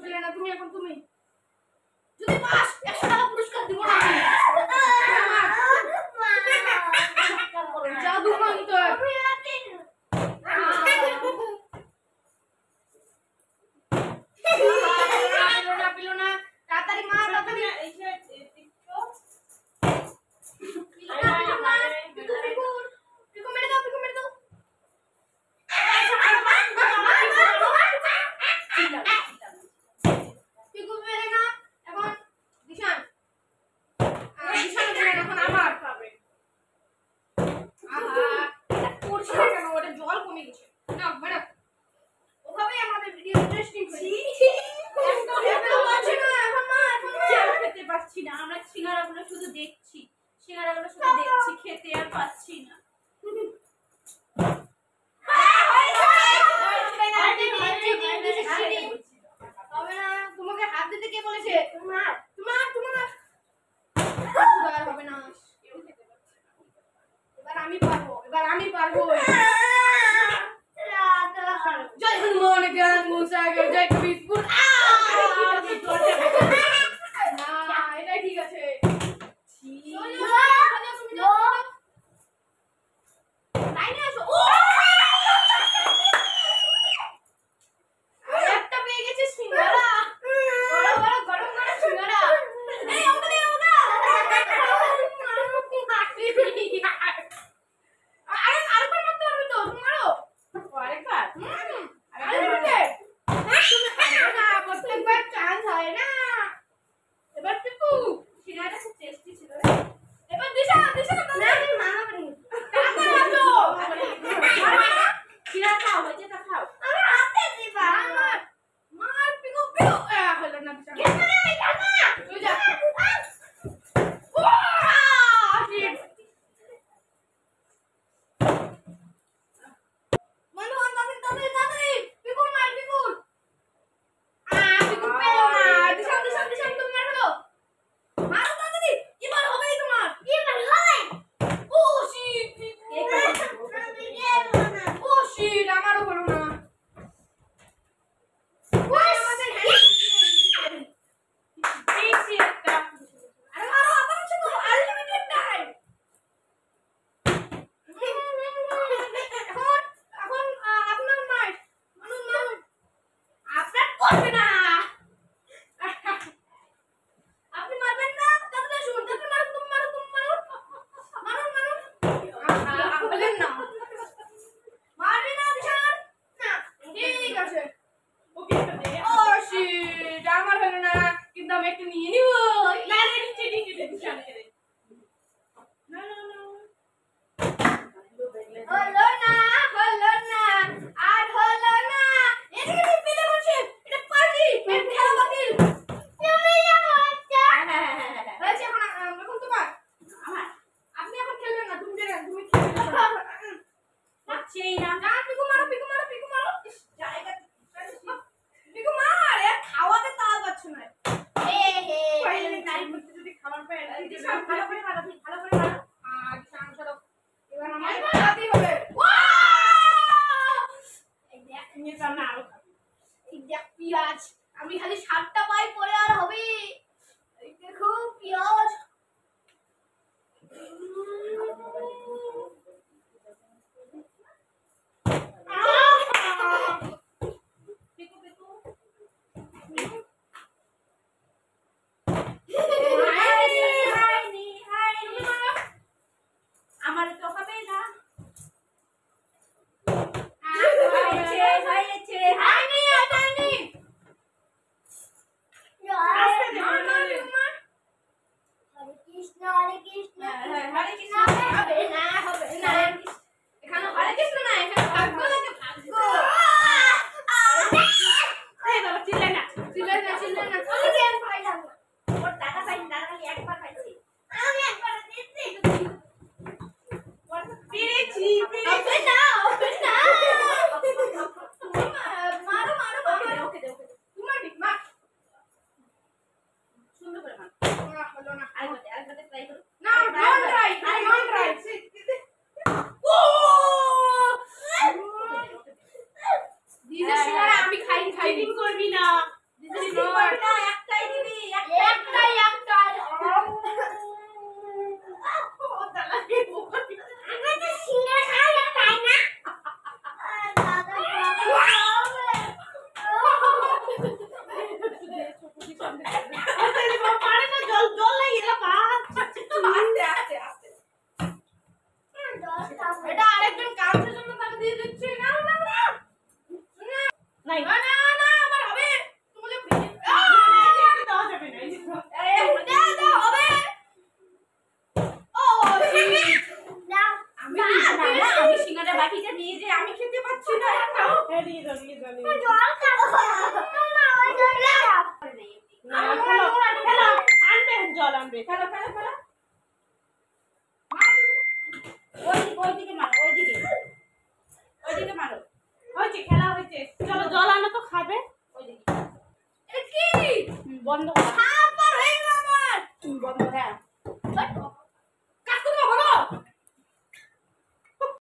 পেলে না তুমি এখন তুমি যদি পাস 100 টাকা পুরস্কার দিব না আমি জাদু মন্ত্র পিলো না তাড়াতাড়ি মা তাড়াতাড়ি এই যে পিকো মেরে দাও পিকো মেরে না এখন দিশান এখন আমার পাবে আহা এটা করছে না কেন ওটা জল কমে গেছে না ম্যাডাম ওভাবে আমাদের ভিডিও ইন্টারেস্টিং হচ্ছে একদম খেতে পাচ্ছি না এখন মা খেতে পাচ্ছি না আমরা সিঙ্গারাগুলো শুধু দেখছি খেতে আর পাচ্ছি না হবে না তোমাকে হাত দিতে কে বলেছে তোমার হবে না কেউ খেতে পারছে না এবার আমি পারবো জয় হনুমান জ্ঞান মুসাগর জয় কবিরপুর না এটা ঠিক আছে লাইনে আসো ও একটা পেয়ে গেছে সিঙ্গারা বড় গরম সিঙ্গারা এই আমাদের ওটা আরেকবার মত হবে তো তোমারও আরেকবার প্রত্যেকবার চান্স হয় না এবার পিকু সিঙ্গারাটা খুব টেস্টি ছিল এবার দিশা মামা বলি সিঙ্গারা খাও হয়েছে তা খাও আমি হাতে দিবা মার পিকু হলো না দিশা তুই যা আমি খালি 7টা পাই পরে আর হবে এই দেখো পেঁয়াজ আমার তো হবে না না একটাই দিবি একটাই ও তালা কি আমি তো সিঙ্গারা খাই না তাই না দাদা পারে না জল জল লাগে না আস্তে আস্তে এটা আরেকজন কাজের জন্য তাকে দিয়ে দিচ্ছি না না না নাই না না না আমার হবে তুমি দাও যাবে না দাও হবে ও আমি সিঙ্গারা বাটিটা নিয়ে যে আমি খেতে পাচ্ছি না একটাও দিয়ে দাও জল খাবো না ওই জল দাও না ফেলো ফেলো আনবে জল আনবে ফেলো ফেলো ফেলো ওইদিকে মারো ওইদিকে মারো হয়েছে খেলা হয়েছে চলো জল আনো তো খাবে ওইদিকে এটা কি বন্ধ কর হয়ে গেল আমার বন্ধ হ্যাঁ